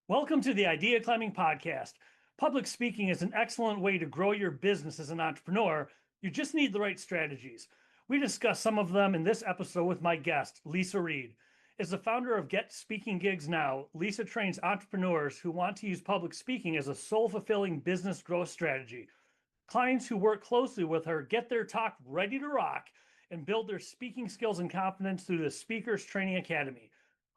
Welcome to the Idea Climbing Podcast. Public speaking is an excellent way to grow your business as an entrepreneur. You just need the right strategies. We discuss some of them in this episode with my guest, Lisa Reid. As the founder of Get Speaking Gigs Now, Lisa trains entrepreneurs who want to use public speaking as a soul-fulfilling business growth strategy. Clients who work closely with her get their talk ready to rock and build their speaking skills and confidence through the Speakers Training Academy.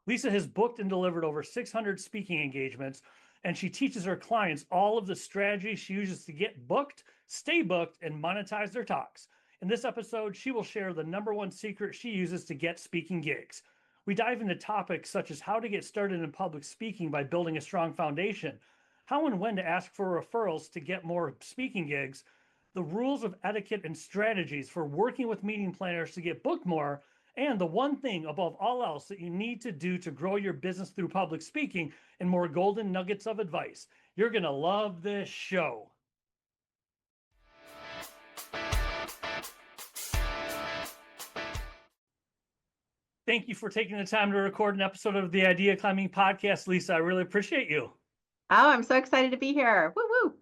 Lisa has booked and delivered over 600 speaking engagements, and she teaches her clients all of the strategies she uses to get booked, stay booked, and monetize their talks. In this episode, she will share the number one secret she uses to get speaking gigs. We dive into topics such as how to get started in public speaking by building a strong foundation, how and when to ask for referrals to get more speaking gigs, the rules of etiquette and strategies for working with meeting planners to get booked more, and the one thing above all else that you need to do to grow your business through public speaking, and more golden nuggets of advice. You're going to love this show. Thank you for taking the time to record an episode of the Idea Climbing Podcast, Lisa. I really appreciate you. Oh, I'm so excited to be here. Woo woo.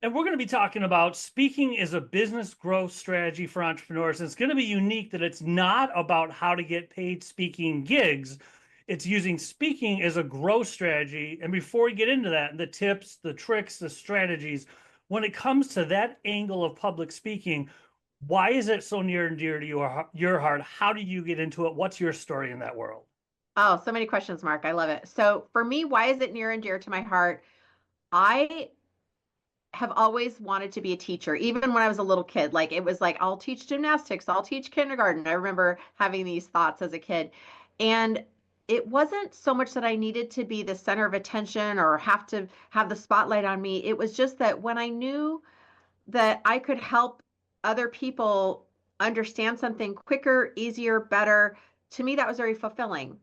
And we're going to be talking about speaking as a business growth strategy for entrepreneurs. And it's going to be unique that it's not about how to get paid speaking gigs. It's using speaking as a growth strategy. And before we get into that, the tips, the tricks, the strategies, when it comes to that angle of public speaking, why is it so near and dear to your heart? How do you get into it? What's your story in that world? Oh, so many questions, Mark. I love it. So for me, why is it near and dear to my heart? I have always wanted to be a teacher, even when I was a little kid. Like it was like, I'll teach gymnastics, I'll teach kindergarten. I remember having these thoughts as a kid. And it wasn't so much that I needed to be the center of attention or have to have the spotlight on me. It was just that when I knew that I could help other people understand something quicker, easier, better, to me, that was very fulfilling.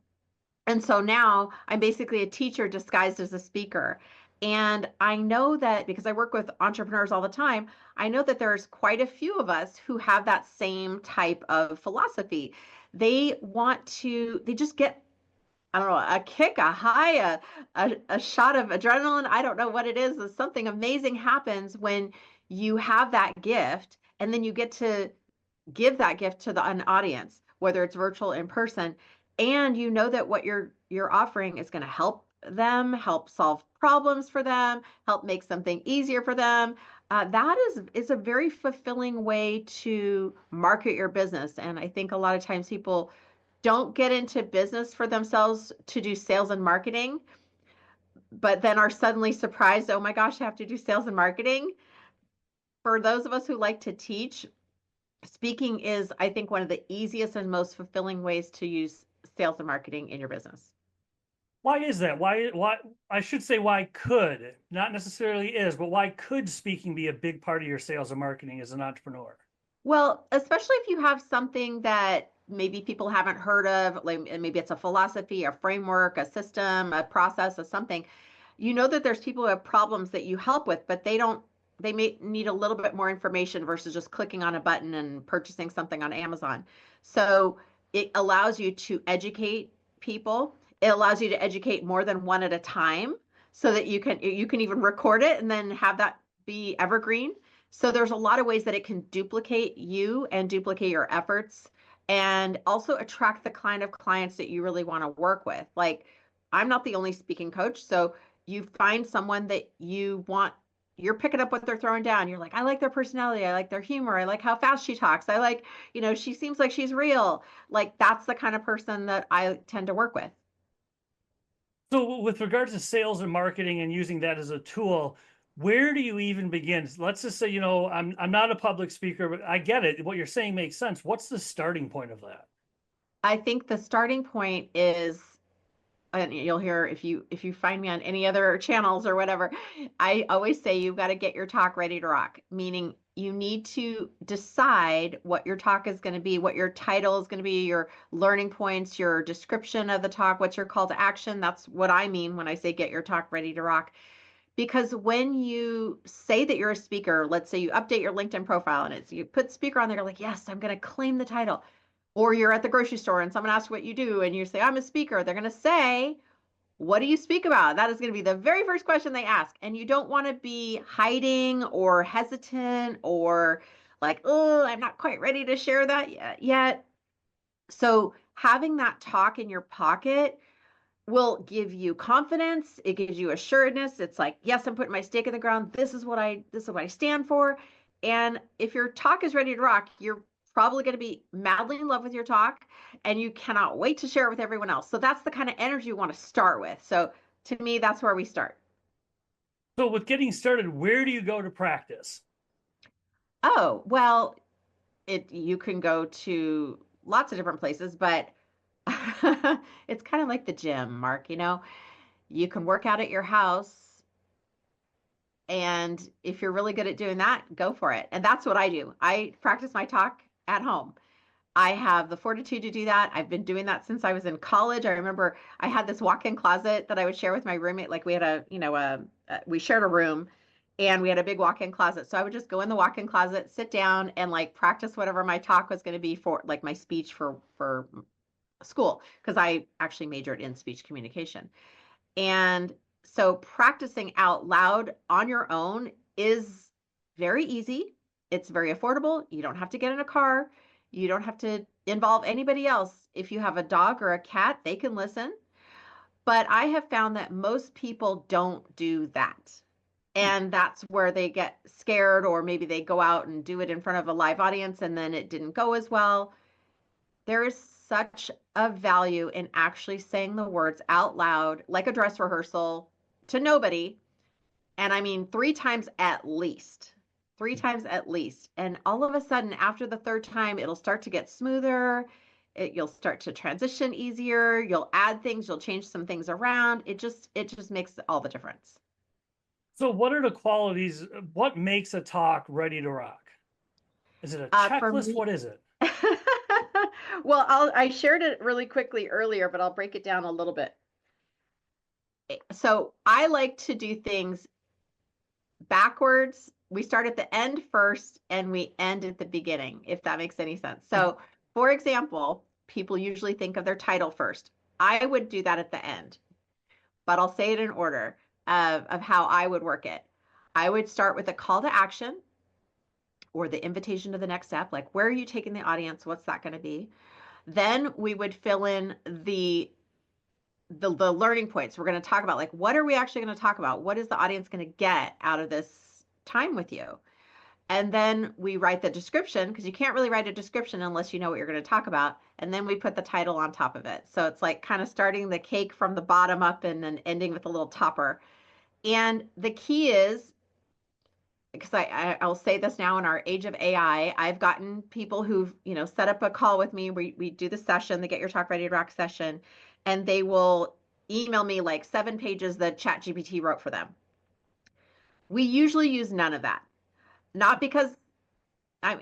And so now I'm basically a teacher disguised as a speaker. And I know that because I work with entrepreneurs all the time, I know that there's quite a few of us who have that same type of philosophy. They just get, I don't know, a kick, a high, a shot of adrenaline. I don't know what it is. Something amazing happens when you have that gift and then you get to give that gift to an audience, whether it's virtual or in person, and you know that what you're offering is going to help them, help solve problems for them, help make something easier for them. That is a very fulfilling way to market your business. And I think a lot of times people don't get into business for themselves to do sales and marketing, but then are suddenly surprised, oh my gosh, I have to do sales and marketing. For those of us who like to teach, speaking is, I think, one of the easiest and most fulfilling ways to use sales and marketing in your business. Why is that? Why I should say why could, not necessarily is, but why could speaking be a big part of your sales and marketing as an entrepreneur? Well, especially if you have something that maybe people haven't heard of, like maybe it's a philosophy, a framework, a system, a process, or something. You know that there's people who have problems that you help with, but they may need a little bit more information versus just clicking on a button and purchasing something on Amazon. So it allows you to educate people. It allows you to educate more than one at a time so that you can even record it and then have that be evergreen. So there's a lot of ways that it can duplicate you and duplicate your efforts and also attract the kind of clients that you really want to work with. Like, I'm not the only speaking coach, so you find someone that you're picking up what they're throwing down. You're like, I like their personality. I like their humor. I like how fast she talks. I like, she seems like she's real. Like, that's the kind of person that I tend to work with. So with regards to sales and marketing and using that as a tool, where do you even begin? Let's just say, I'm not a public speaker, but I get it. What you're saying makes sense. What's the starting point of that? I think the starting point is, and you'll hear if you find me on any other channels or whatever, I always say you've got to get your talk ready to rock, meaning you need to decide what your talk is going to be, what your title is going to be, your learning points, your description of the talk, what's your call to action. That's what I mean when I say get your talk ready to rock. Because when you say that you're a speaker, let's say you update your LinkedIn profile and you put speaker on there, you're like, yes, I'm going to claim the title. Or you're at the grocery store and someone asks what you do and you say, I'm a speaker. They're going to say, What do you speak about? That is going to be the very first question they ask. And you don't want to be hiding or hesitant or like, oh, I'm not quite ready to share that yet. So having that talk in your pocket will give you confidence. It gives you assuredness. It's like, yes, I'm putting my stake in the ground. This is what I stand for. And if your talk is ready to rock, you're probably going to be madly in love with your talk and you cannot wait to share it with everyone else. So that's the kind of energy you want to start with. So to me, that's where we start. So with getting started, where do you go to practice? Oh, well, it you can go to lots of different places, but it's kind of like the gym, Mark, you can work out at your house. And if you're really good at doing that, go for it. And that's what I do. I practice my talk at home. I have the fortitude to do that. I've been doing that since I was in college. I remember I had this walk-in closet that I would share with my roommate. Like we had we shared a room and we had a big walk-in closet. So I would just go in the walk-in closet, sit down and like practice whatever my talk was going to be for like my speech for school because I actually majored in speech communication. And so practicing out loud on your own is very easy. It's very affordable. You don't have to get in a car. You don't have to involve anybody else. If you have a dog or a cat, they can listen. But I have found that most people don't do that. And that's where they get scared, or maybe they go out and do it in front of a live audience and then it didn't go as well. There is such a value in actually saying the words out loud, like a dress rehearsal, to nobody. And I mean, three times at least. Three times at least. And all of a sudden, after the third time, it'll start to get smoother. You'll start to transition easier. You'll add things. You'll change some things around. It just makes all the difference. So what are the qualities? What makes a talk ready to rock? Is it a For checklist? me, What is it? well, I shared it really quickly earlier, but I'll break it down a little bit. So I like to do things backwards. We start at the end first and we end at the beginning, if that makes any sense. So, for example, people usually think of their title first. I would do that at the end, but I'll say it in order of how I would work it. I would start with a call to action or the invitation to the next step, like where are you taking the audience? What's that going to be? Then we would fill in the learning points. We're going to talk about like what are we actually going to talk about? What is the audience going to get out of this time with you? And then we write the description because you can't really write a description unless you know what you're going to talk about. And then we put the title on top of it. So it's like kind of starting the cake from the bottom up and then ending with a little topper. And the key is, because I'll say this now in our age of AI, I've gotten people who've, set up a call with me. We do the session, the Get Your Talk Ready to Rock session, and they will email me like 7 pages that ChatGPT wrote for them. We usually use none of that. Not because I'm,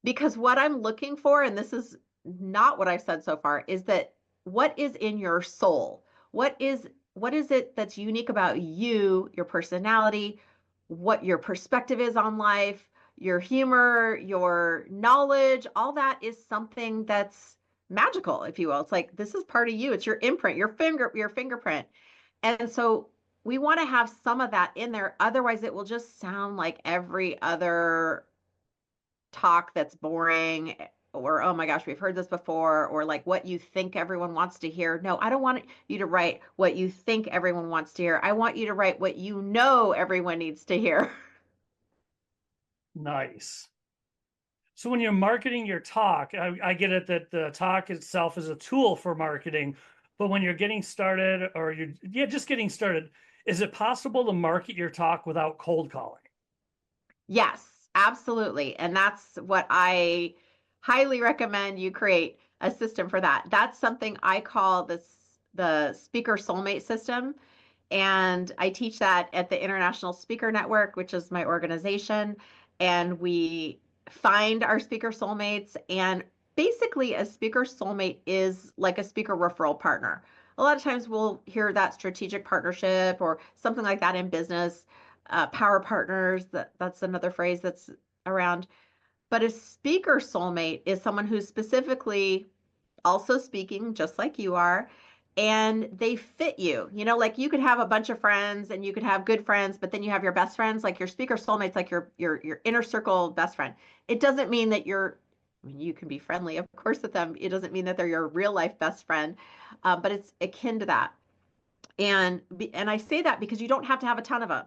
because what I'm looking for, and this is not what I've said so far, is that what is in your soul? What is it that's unique about you, your personality, what your perspective is on life, your humor, your knowledge, all that is something that's magical, if you will. It's like this is part of you. It's your imprint, your fingerprint. And so we want to have some of that in there. Otherwise, it will just sound like every other talk that's boring or oh my gosh, we've heard this before, or like what you think everyone wants to hear. No, I don't want you to write what you think everyone wants to hear. I want you to write what you know everyone needs to hear. Nice. So when you're marketing your talk, I get it that the talk itself is a tool for marketing, but when you're getting started or just getting started, is it possible to market your talk without cold calling? Yes, absolutely. And that's what I highly recommend you create a system for that. That's something I call the speaker soulmate system. And I teach that at the International Speaker Network, which is my organization. And we find our speaker soulmates. And basically, a speaker soulmate is like a speaker referral partner. A lot of times we'll hear that strategic partnership or something like that in business. Power partners, that's another phrase that's around. But a speaker soulmate is someone who's specifically also speaking, just like you are, and they fit you. You know, like you could have a bunch of friends and you could have good friends, but then you have your best friends, like your speaker soulmates, like your inner circle best friend. It doesn't mean that I mean, you can be friendly, of course, with them. It doesn't mean that they're your real life best friend, but it's akin to that. And I say that because you don't have to have a ton of them.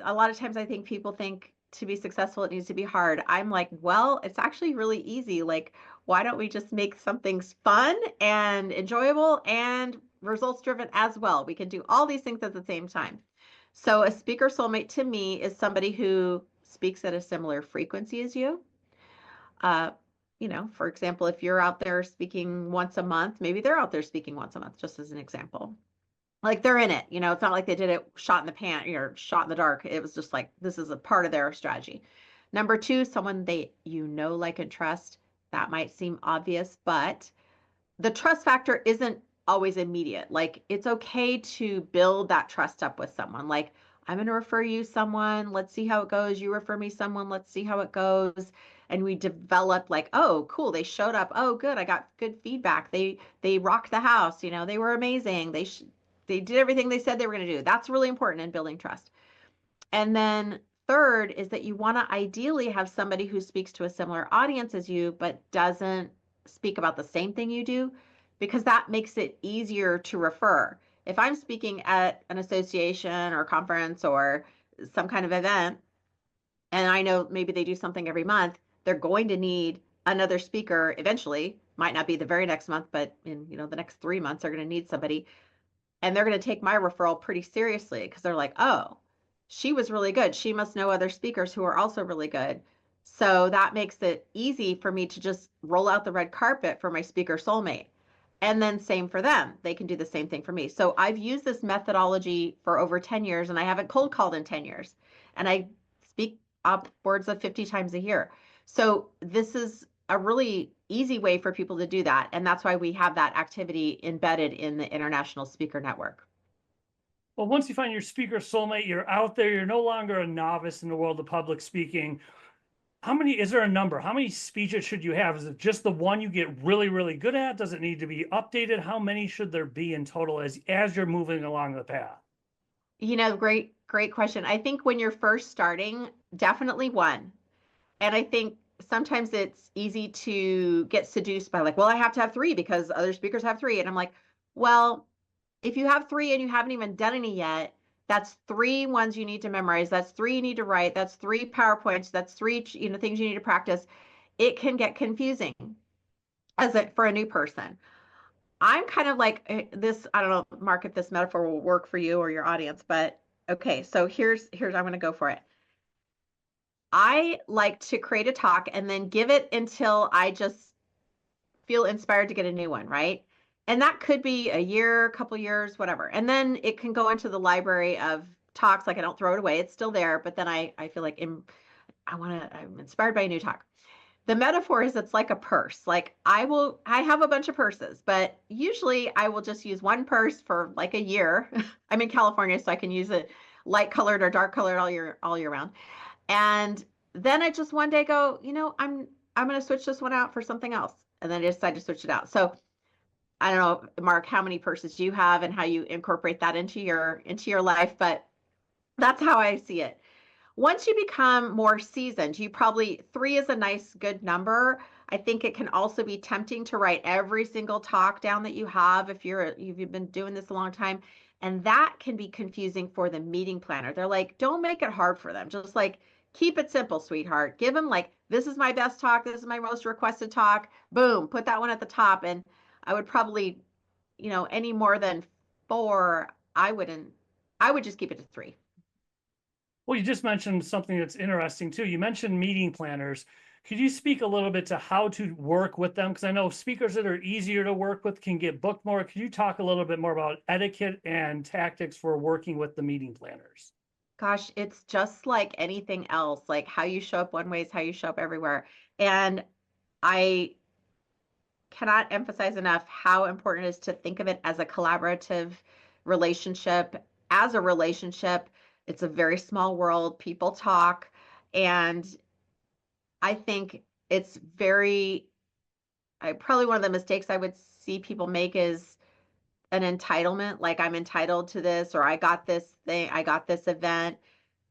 A lot of times I think people think to be successful it needs to be hard. I'm like, well, it's actually really easy. Like, why don't we just make something fun and enjoyable and results driven as well? We can do all these things at the same time. So a speaker soulmate to me is somebody who speaks at a similar frequency as you. Uh, for example, if you're out there speaking once a month, maybe they're out there speaking once a month, just as an example. Like they're in it, it's not like they did it shot in the pan or shot in the dark. It was just like this is a part of their strategy. Number two, someone they like and trust. That might seem obvious, but the trust factor isn't always immediate. Like it's okay to build that trust up with someone. Like I'm going to refer you someone. Let's see how it goes. You refer me someone. Let's see how it goes. And we develop like, oh, cool. They showed up. Oh, good. I got good feedback. They rocked the house. They were amazing. They did everything they said they were going to do. That's really important in building trust. And then third is that you want to ideally have somebody who speaks to a similar audience as you, but doesn't speak about the same thing you do, because that makes it easier to refer. If I'm speaking at an association or conference or some kind of event, and I know maybe they do something every month, they're going to need another speaker eventually. Might not be the very next month, but in the next 3 months, they're going to need somebody, and they're going to take my referral pretty seriously because they're like, oh, she was really good. She must know other speakers who are also really good. So that makes it easy for me to just roll out the red carpet for my speaker soulmate. And then same for them. They can do the same thing for me. So I've used this methodology for over 10 years and I haven't cold called in 10 years. And I speak upwards of 50 times a year. So this is a really easy way for people to do that. And that's why we have that activity embedded in the International Speaker Network. Well, once you find your speaker soulmate, you're out there, you're no longer a novice in the world of public speaking. Is there a number? How many speeches should you have? Is it just the one you get really, really good at? Does it need to be updated? How many should there be in total as you're moving along the path? Great question. I think when you're first starting, definitely one. And I think sometimes it's easy to get seduced by like, well, I have to have three because other speakers have three. And I'm like, well, if you have three and you haven't even done any yet, that's three ones you need to memorize. That's three you need to write. That's three PowerPoints. That's three, things you need to practice. It can get confusing for a new person. I'm kind of like this. I don't know, Mark, if this metaphor will work for you or your audience, but okay. So here's I'm going to go for it. I like to create a talk and then give it until I just feel inspired to get a new one, right? And that could be a year, a couple years, whatever. And then it can go into the library of talks. Like I don't throw it away. It's still there, but then I feel like I'm inspired by a new talk. The metaphor is it's like a purse. Like I have a bunch of purses, but usually I will just use one purse for like a year. I'm in California, so I can use it light colored or dark colored all year round. And then I just one day go, I'm going to switch this one out for something else. And then I decide to switch it out. So I don't know, Mark, how many purses you have and how you incorporate that into your life, but that's how I see it. Once you become more seasoned, you probably three is a nice, good number. I think it can also be tempting to write every single talk down that you have if you've been doing this a long time. And that can be confusing for the meeting planner. They're like, don't make it hard for them. Just like, keep it simple, sweetheart. Give them like, this is my best talk. This is my most requested talk. Boom, put that one at the top. And I would probably, any more than four, I wouldn't, I would just keep it to three. Well, you just mentioned something that's interesting too. You mentioned meeting planners. Could you speak a little bit to how to work with them? Because I know speakers that are easier to work with can get booked more. Could you talk a little bit more about etiquette and tactics for working with the meeting planners? Gosh, it's just like anything else. Like how you show up one way is how you show up everywhere. And I cannot emphasize enough how important it is to think of it as a collaborative relationship. As a relationship, it's a very small world. People talk. And I think it's probably one of the mistakes I would see people make is an entitlement, like I'm entitled to this, or I got this thing, I got this event,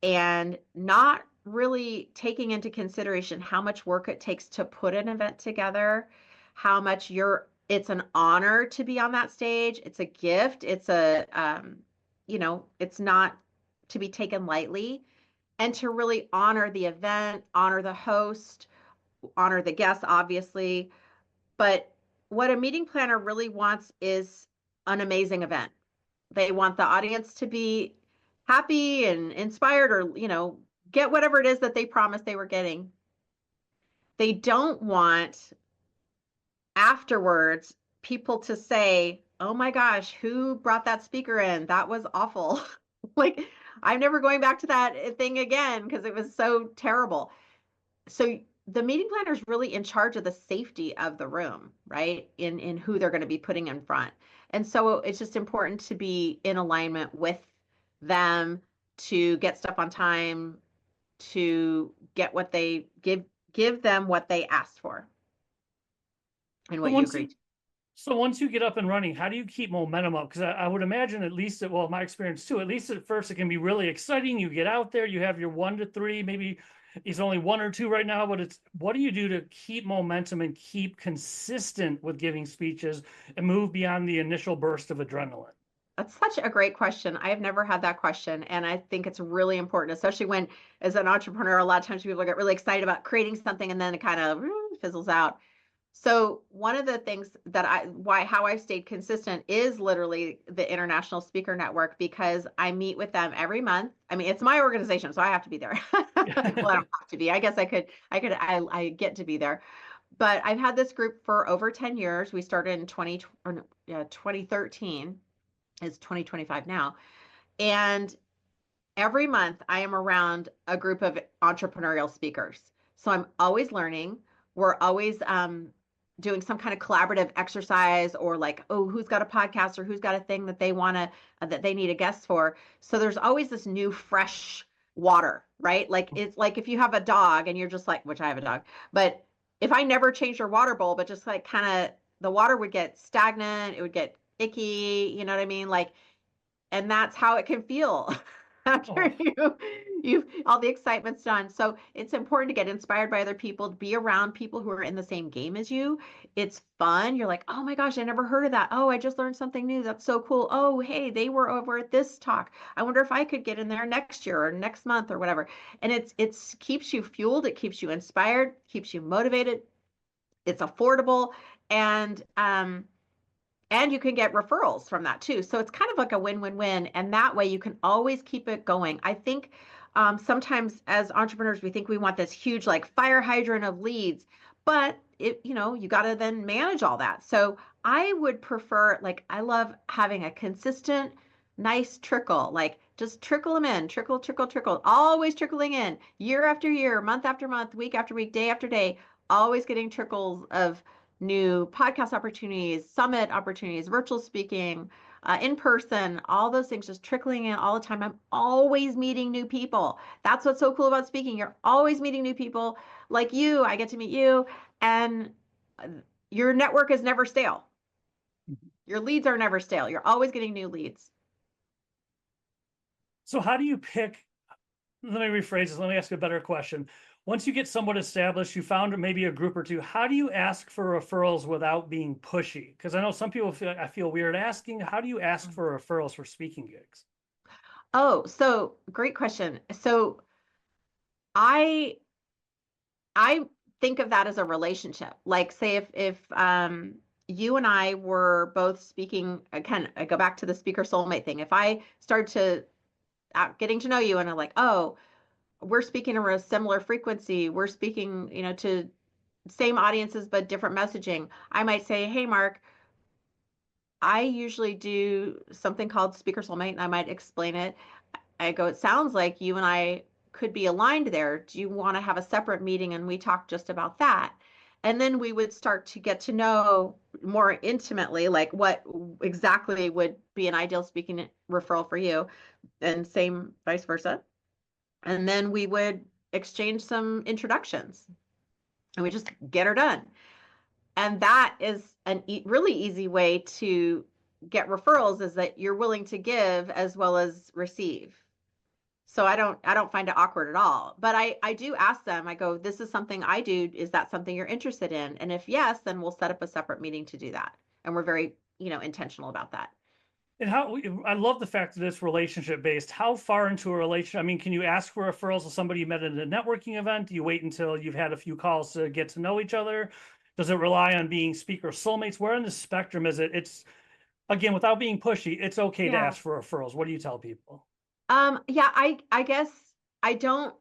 and not really taking into consideration how much work it takes to put an event together, how much it's an honor to be on that stage. It's a gift. It's it's not to be taken lightly, and to really honor the event, honor the host, honor the guests, obviously. But what a meeting planner really wants is an amazing event. They want the audience to be happy and inspired, or, get whatever it is that they promised they were getting. They don't want afterwards people to say, "Oh my gosh, who brought that speaker in? That was awful." Like, I'm never going back to that thing again because it was so terrible. So the meeting planner is really in charge of the safety of the room, right? In who they're going to be putting in front. And so it's just important to be in alignment with them, to get stuff on time, to get what they give them what they asked for and So what you once you agreed to. So once you get up and running, how do you keep momentum up? Because I would imagine, at least well, my experience too, at least at first it can be really exciting. You get out there, you have your 1 to 3, maybe it's only 1 or 2 right now, but what do you do to keep momentum and keep consistent with giving speeches and move beyond the initial burst of adrenaline? That's such a great question. I have never had that question. And I think it's really important, especially when, as an entrepreneur, a lot of times people get really excited about creating something and then it kind of fizzles out. So one of the things that how I've stayed consistent is literally the International Speaker Network, because I meet with them every month. I mean, it's my organization, so I have to be there. Well, I don't have to be. I guess I get to be there. But I've had this group for over 10 years. We started in 2013. It's 2025 now. And every month I am around a group of entrepreneurial speakers. So I'm always learning. We're always doing some kind of collaborative exercise, or like, oh, who's got a podcast, or who's got a thing that that they need a guest for. So there's always this new, fresh water, right? Like, it's like if you have a dog and you're just like, which I have a dog, but if I never changed your water bowl, but just like kind of the water would get stagnant, it would get icky, you know what I mean? Like, and that's how it can feel after Oh, you've all the excitement's done. So it's important to get inspired by other people, to be around people who are in the same game as you. It's fun. You're like, oh my gosh, I never heard of that. Oh, I just learned something new. That's so cool. Oh, hey, they were over at this talk. I wonder if I could get in there next year or next month or whatever. And it's keeps you fueled, it keeps you inspired, keeps you motivated. It's affordable, and you can get referrals from that too. So it's kind of like a win-win-win. And that way you can always keep it going. I think sometimes as entrepreneurs, we think we want this huge, like, fire hydrant of leads, but you got to then manage all that. So I would prefer, like, I love having a consistent, nice trickle, like just trickle them in, trickle, trickle, trickle, always trickling in, year after year, month after month, week after week, day after day, always getting trickles of new podcast opportunities, summit opportunities, virtual speaking, in person, all those things just trickling in all the time. I'm always meeting new people. That's what's so cool about speaking. You're always meeting new people like you. I get to meet you, and your network is never stale. Your leads are never stale. You're always getting new leads. so how do you pick? Let me rephrase this. Let me ask you a better question. Once you get somewhat established, you found maybe a group or two, how do you ask for referrals without being pushy? Because I know some people I feel weird asking. How do you ask for referrals for speaking gigs? Oh, so great question. So I I think of that as a relationship. Like, say if you and I were both speaking, again, I go back to the speaker soulmate thing. If I start to getting to know you and I'm like, oh, we're speaking over a similar frequency, we're speaking, to same audiences but different messaging. I might say, hey, Mark, I usually do something called Speaker Soulmate, and I might explain it. I go, it sounds like you and I could be aligned there. Do you want to have a separate meeting and we talk just about that? And then we would start to get to know more intimately, like what exactly would be an ideal speaking referral for you, and same vice versa. And then we would exchange some introductions and we just get her done. And that is a really easy way to get referrals is that you're willing to give as well as receive. So I don't find it awkward at all. But I do ask them, I go, this is something I do. Is that something you're interested in? And if yes, then we'll set up a separate meeting to do that. And we're very, intentional about that. And how I love the fact that it's relationship based. How far into a relationship? I mean, can you ask for referrals of somebody you met at a networking event? Do you wait until you've had a few calls to get to know each other? Does it rely on being speaker soulmates? Where on the spectrum is it? It's again, without being pushy, it's okay to Yeah. ask for referrals. What do you tell people? Yeah, I guess I don't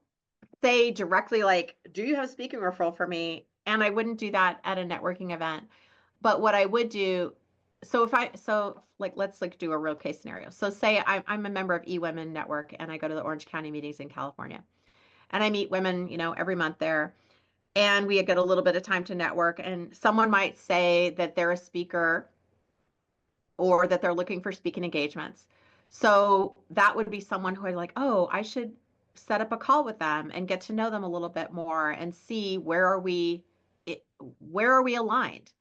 say directly like, do you have a speaking referral for me? And I wouldn't do that at a networking event. But what I would do, so like let's like do a real case scenario. So say I'm a member of eWomen Network and I go to the Orange County meetings in California. And I meet women, every month there. And we get a little bit of time to network. And someone might say that they're a speaker or that they're looking for speaking engagements. So that would be someone who I'd like, oh, I should set up a call with them and get to know them a little bit more and see where are we aligned.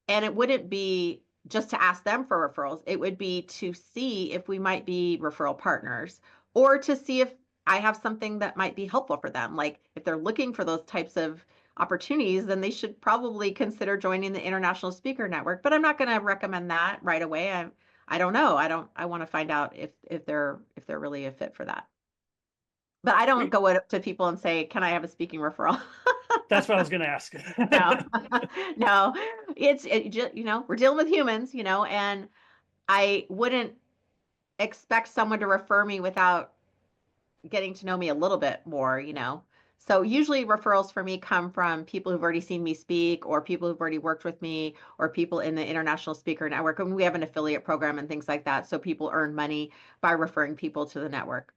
And it wouldn't be just to ask them for referrals. It would be to see if we might be referral partners or to see if I have something that might be helpful for them. Like if they're looking for those types of opportunities, then they should probably consider joining the International Speaker Network. But I'm not going to recommend that right away. I don't know. I want to find out if they're really a fit for that. But I don't go up to people and say, "Can I have a speaking referral?" That's what I was going to ask. No, no, it just, we're dealing with humans, and I wouldn't expect someone to refer me without getting to know me a little bit more. So usually referrals for me come from people who've already seen me speak or people who've already worked with me or people in the International Speaker Network. And we have an affiliate program and things like that. So people earn money by referring people to the network.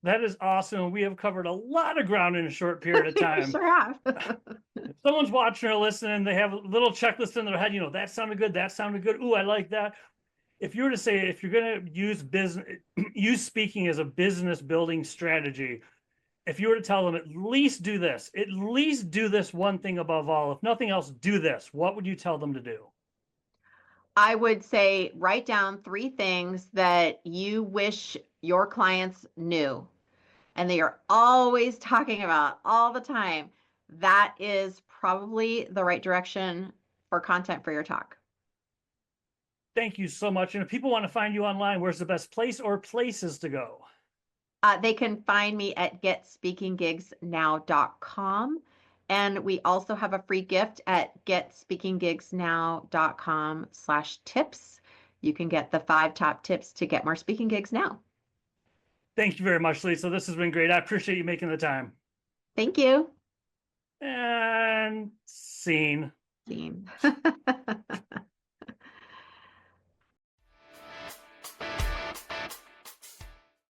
That is awesome. We have covered a lot of ground in a short period of time. Sure have. If someone's watching or listening, they have a little checklist in their head, that sounded good, that sounded good. Ooh, I like that. If you were to say, if you're going to use speaking as a business building strategy, if you were to tell them at least do this one thing above all, if nothing else, do this, what would you tell them to do? I would say write down 3 things that you wish your clients knew and they are always talking about all the time. That is probably the right direction for content for your talk. Thank you so much. And if people want to find you online, where's the best place or places to go? They can find me at getspeakinggigsnow.com. And we also have a free gift at getspeakinggigsnow.com/tips. You can get the 5 top tips to get more speaking gigs now. Thank you very much, Lisa. This has been great. I appreciate you making the time. Thank you. And scene. Scene.